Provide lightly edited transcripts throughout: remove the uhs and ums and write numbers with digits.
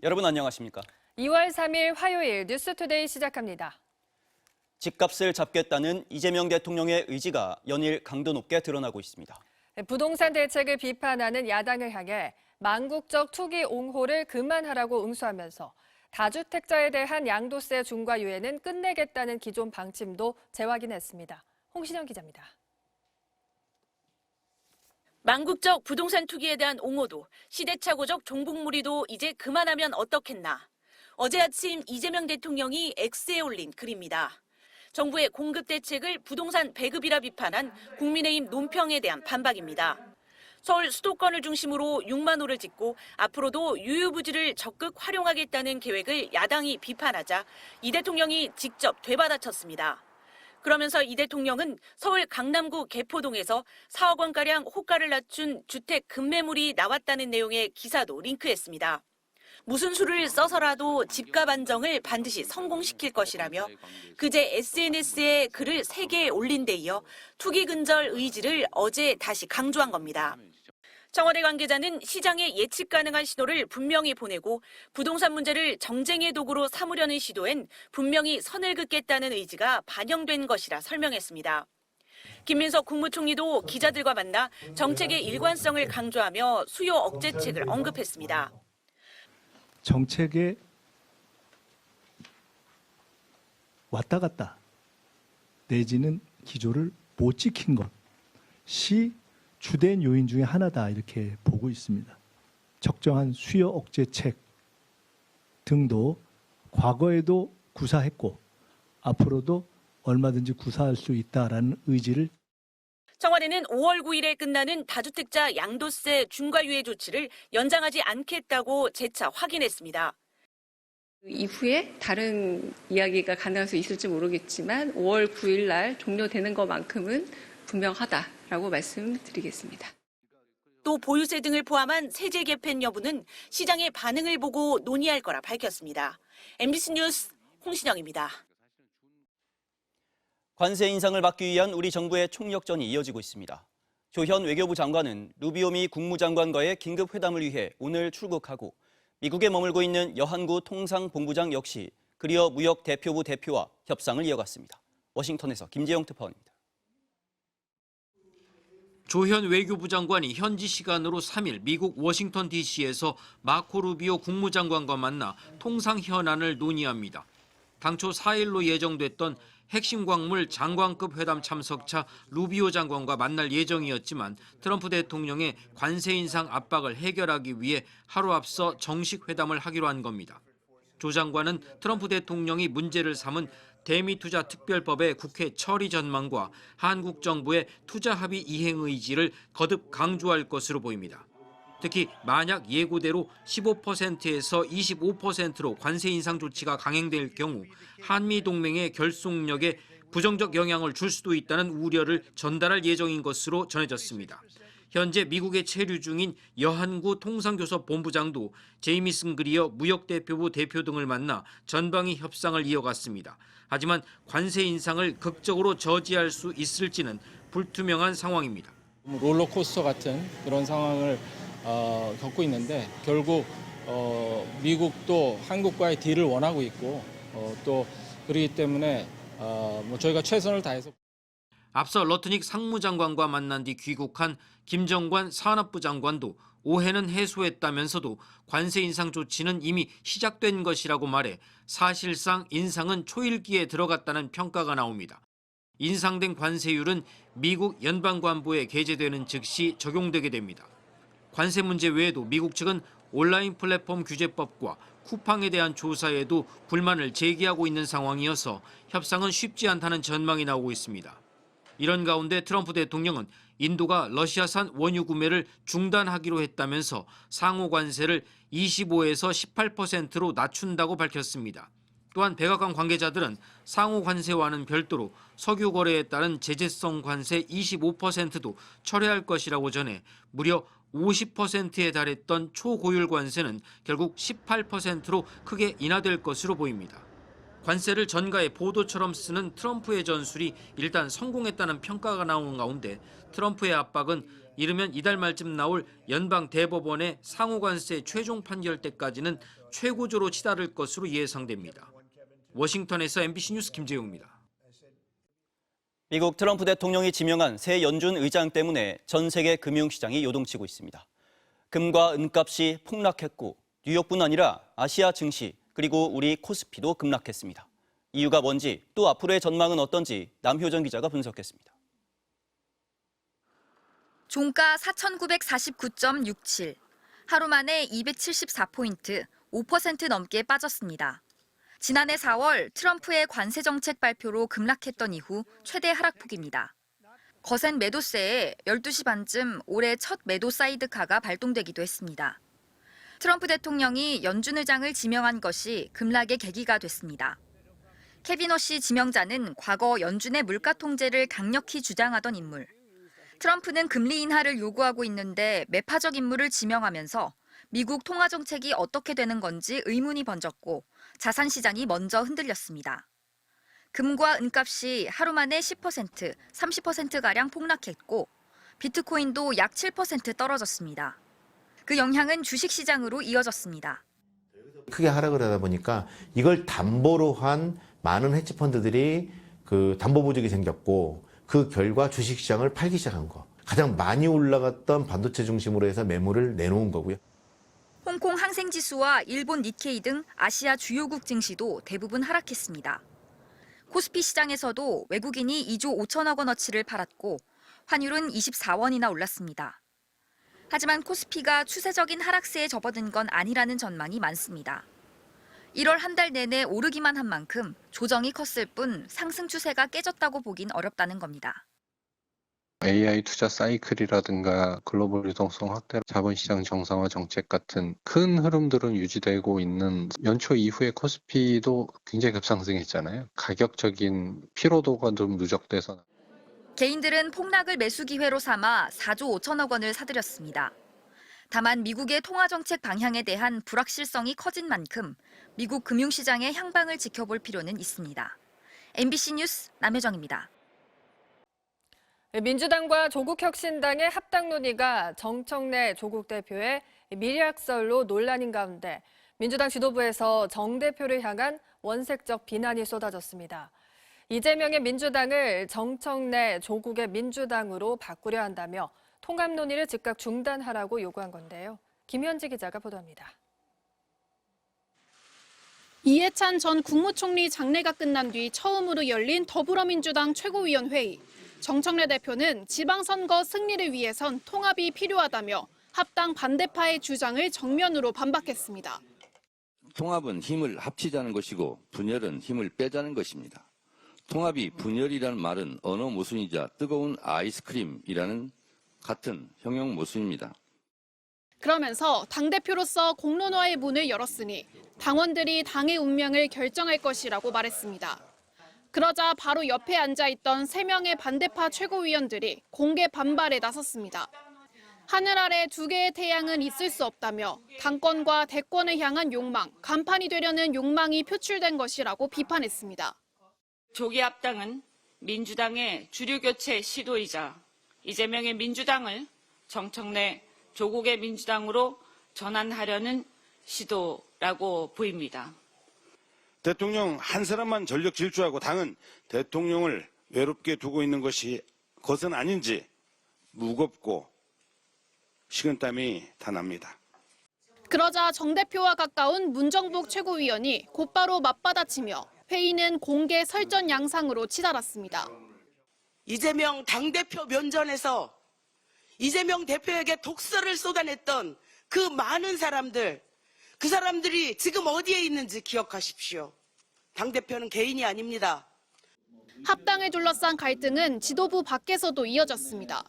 여러분 안녕하십니까? 2월 3일 화요일 뉴스투데이 시작합니다. 집값을 잡겠다는 이재명 대통령의 의지가 연일 강도 높게 드러나고 있습니다. 부동산 대책을 비판하는 야당을 향해 망국적 투기 옹호를 그만하라고 응수하면서 다주택자에 대한 양도세 중과 유예는 끝내겠다는 기존 방침도 재확인했습니다. 홍신영 기자입니다. 망국적 부동산 투기에 대한 옹호도 시대착오적 종북무리도 이제 그만하면 어떻겠나. 어제 아침 이재명 대통령이 X에 올린 글입니다. 정부의 공급 대책을 부동산 배급이라 비판한 국민의힘 논평에 대한 반박입니다. 서울 수도권을 중심으로 6만 호를 짓고 앞으로도 유유부지를 적극 활용하겠다는 계획을 야당이 비판하자 이 대통령이 직접 되받아쳤습니다. 그러면서 이 대통령은 서울 강남구 개포동에서 4억 원가량 호가를 낮춘 주택 급매물이 나왔다는 내용의 기사도 링크했습니다. 무슨 수를 써서라도 집값 안정을 반드시 성공시킬 것이라며 그제 SNS에 글을 3개 올린 데 이어 투기 근절 의지를 어제 다시 강조한 겁니다. 청와대 관계자는 시장에 예측 가능한 신호를 분명히 보내고 부동산 문제를 정쟁의 도구로 삼으려는 시도엔 분명히 선을 긋겠다는 의지가 반영된 것이라 설명했습니다. 김민석 국무총리도 기자들과 만나 정책의 일관성을 강조하며 수요 억제책을 언급했습니다. 정책에 왔다 갔다 내지는 기조를 못 지킨 것이 주된 요인 중에 하나다 이렇게 보고 있습니다. 적정한 수요 억제책 등도 과거에도 구사했고 앞으로도 얼마든지 구사할 수 있다라는 의지를 청와대는 5월 9일에 끝나는 다주택자 양도세 중과유예 조치를 연장하지 않겠다고 재차 확인했습니다. 이후에 다른 이야기가 가능할 수 있을지 모르겠지만 5월 9일 날 종료되는 것만큼은 분명하다라고 말씀드리겠습니다. 또 보유세 등을 포함한 세제 개편 여부는 시장의 반응을 보고 논의할 거라 밝혔습니다. MBC 뉴스 홍신영입니다. 관세 인상을 막기 위한 우리 정부의 총력전이 이어지고 있습니다. 조현 외교부 장관은 루비오 미 국무장관과의 긴급 회담을 위해 오늘 출국하고 미국에 머물고 있는 여한구 통상본부장 역시 그리어 무역 대표부 대표와 협상을 이어갔습니다. 워싱턴에서 김재영 특파원입니다. 조현 외교부 장관이 현지 시간으로 3일 미국 워싱턴 DC에서 마코 루비오 국무장관과 만나 통상 현안을 논의합니다. 당초 4일로 예정됐던 핵심 광물 장관급 회담 참석차 루비오 장관과 만날 예정이었지만 트럼프 대통령의 관세 인상 압박을 해결하기 위해 하루 앞서 정식 회담을 하기로 한 겁니다. 조 장관은 트럼프 대통령이 문제를 삼은 대미투자특별법의 국회 처리 전망과 한국 정부의 투자 합의 이행 의지를 거듭 강조할 것으로 보입니다. 특히 만약 예고대로 15%에서 25%로 관세 인상 조치가 강행될 경우 한미 동맹의 결속력에 부정적 영향을 줄 수도 있다는 우려를 전달할 예정인 것으로 전해졌습니다. 현재 미국에 체류 중인 여한구 통상교섭 본부장도 제이미슨 그리어 무역대표부 대표 등을 만나 전방위 협상을 이어갔습니다. 하지만 관세 인상을 극적으로 저지할 수 있을지는 불투명한 상황입니다. 롤러코스터 같은 그런 상황을 겪고 있는데 결국 미국도 한국과의 딜을 원하고 있고 또 그렇기 때문에 저희가 최선을 다해서 앞서 러트닉 상무장관과 만난 뒤 귀국한 김정관 산업부 장관도 오해는 해소했다면서도 관세 인상 조치는 이미 시작된 것이라고 말해 사실상 인상은 초일기에 들어갔다는 평가가 나옵니다. 인상된 관세율은 미국 연방관부에 게재되는 즉시 적용되게 됩니다. 관세 문제 외에도 미국 측은 온라인 플랫폼 규제법과 쿠팡에 대한 조사에도 불만을 제기하고 있는 상황이어서 협상은 쉽지 않다는 전망이 나오고 있습니다. 이런 가운데 트럼프 대통령은 인도가 러시아산 원유 구매를 중단하기로 했다면서 상호 관세를 25에서 18%로 낮춘다고 밝혔습니다. 또한 백악관 관계자들은 상호 관세와는 별도로 석유 거래에 따른 제재성 관세 25%도 철회할 것이라고 전해 무려 50%에 달했던 초고율 관세는 결국 18%로 크게 인하될 것으로 보입니다. 관세를 전가의 보도처럼 쓰는 트럼프의 전술이 일단 성공했다는 평가가 나오는 가운데 트럼프의 압박은 이르면 이달 말쯤 나올 연방 대법원의 상호관세 최종 판결 때까지는 최고조로 치달을 것으로 예상됩니다. 워싱턴에서 MBC 뉴스 김재용입니다. 미국 트럼프 대통령이 지명한 새 연준 의장 때문에 전 세계 금융시장이 요동치고 있습니다. 금과 은값이 폭락했고 뉴욕뿐 아니라 아시아 증시 그리고 우리 코스피도 급락했습니다. 이유가 뭔지 또 앞으로의 전망은 어떤지 남효정 기자가 분석했습니다. 종가 4,949.67, 하루 만에 274포인트, 5% 넘게 빠졌습니다. 지난해 4월 트럼프의 관세 정책 발표로 급락했던 이후 최대 하락폭입니다. 거센 매도세에 12시 반쯤 올해 첫 매도 사이드카가 발동되기도 했습니다. 트럼프 대통령이 연준 의장을 지명한 것이 급락의 계기가 됐습니다. 케빈 허시 지명자는 과거 연준의 물가 통제를 강력히 주장하던 인물. 트럼프는 금리 인하를 요구하고 있는데 매파적 인물을 지명하면서 미국 통화 정책이 어떻게 되는 건지 의문이 번졌고 자산 시장이 먼저 흔들렸습니다. 금과 은값이 하루 만에 10%, 30%가량 폭락했고 비트코인도 약 7% 떨어졌습니다. 그 영향은 주식시장으로 이어졌습니다. 크게 하락을 하다 보니까 이걸 담보로 한 많은 헤지펀드들이 그 담보 부족이 생겼고 그 결과 주식시장을 팔기 시작한 거. 가장 많이 올라갔던 반도체 중심으로 해서 매물을 내놓은 거고요. 홍콩 항생지수와 일본 니케이 등 아시아 주요국 증시도 대부분 하락했습니다. 코스피 시장에서도 외국인이 2조 5천억 원어치를 팔았고 환율은 24원이나 올랐습니다. 하지만 코스피가 추세적인 하락세에 접어든 건 아니라는 전망이 많습니다. 1월 한 달 내내 오르기만 한 만큼 조정이 컸을 뿐 상승 추세가 깨졌다고 보긴 어렵다는 겁니다. AI 투자 사이클이라든가 글로벌 유동성 확대, 자본시장 정상화 정책 같은 큰 흐름들은 유지되고 있는 연초 이후에 코스피도 굉장히 급상승했잖아요. 가격적인 피로도가 좀 누적돼서. 개인들은 폭락을 매수 기회로 삼아 4조 5천억 원을 사들였습니다. 다만 미국의 통화정책 방향에 대한 불확실성이 커진 만큼 미국 금융시장의 향방을 지켜볼 필요는 있습니다. MBC 뉴스 남효정입니다. 민주당과 조국혁신당의 합당 논의가 정청래 조국 대표의 밀약설로 논란인 가운데 민주당 지도부에서 정 대표를 향한 원색적 비난이 쏟아졌습니다. 이재명의 민주당을 정청래 조국의 민주당으로 바꾸려 한다며 통합 논의를 즉각 중단하라고 요구한 건데요. 김현지 기자가 보도합니다. 이해찬 전 국무총리 장례가 끝난 뒤 처음으로 열린 더불어민주당 최고위원회의. 정청래 대표는 지방선거 승리를 위해선 통합이 필요하다며 합당 반대파의 주장을 정면으로 반박했습니다. 통합은 힘을 합치자는 것이고 분열은 힘을 빼자는 것입니다. 통합이 분열이라는 말은 언어 모순이자 뜨거운 아이스크림이라는 같은 형용 모순입니다. 그러면서 당대표로서 공론화의 문을 열었으니 당원들이 당의 운명을 결정할 것이라고 말했습니다. 그러자 바로 옆에 앉아있던 3명의 반대파 최고위원들이 공개 반발에 나섰습니다. 하늘 아래 2개의 태양은 있을 수 없다며 당권과 대권을 향한 욕망, 간판이 되려는 욕망이 표출된 것이라고 비판했습니다. 조기 합당은 민주당의 주류 교체 시도이자 이재명의 민주당을 정청래 조국의 민주당으로 전환하려는 시도라고 보입니다. 대통령 한 사람만 전력 질주하고 당은 대통령을 외롭게 두고 있는 것은 아닌지 무겁고 식은땀이 다 납니다. 그러자 정 대표와 가까운 문정복 최고위원이 곧바로 맞받아치며 회의는 공개 설전 양상으로 치달았습니다. 이재명 당대표 면전에서 이재명 대표에게 독설을 쏟아냈던 그 많은 사람들, 그 사람들이 지금 어디에 있는지 기억하십시오. 당대표는 개인이 아닙니다. 합당을 둘러싼 갈등은 지도부 밖에서도 이어졌습니다.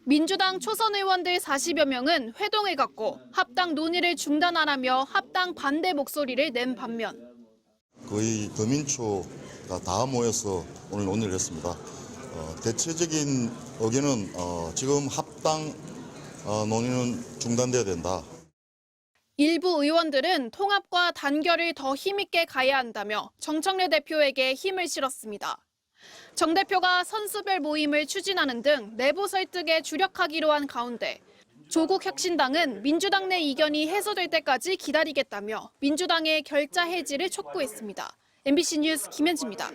민주당 초선 의원들 40여 명은 회동을 갖고 합당 논의를 중단하라며 합당 반대 목소리를 낸 반면 거의 더민초가 다 모여서 오늘 논의를 했습니다. 대체적인 의견은 지금 합당 논의는 중단돼야 된다. 일부 의원들은 통합과 단결을 더 힘있게 가야 한다며 정청래 대표에게 힘을 실었습니다. 정 대표가 선수별 모임을 추진하는 등 내부 설득에 주력하기로 한 가운데 조국혁신당은 민주당 내 이견이 해소될 때까지 기다리겠다며 민주당의 결자 해지를 촉구했습니다. MBC 뉴스 김현지입니다.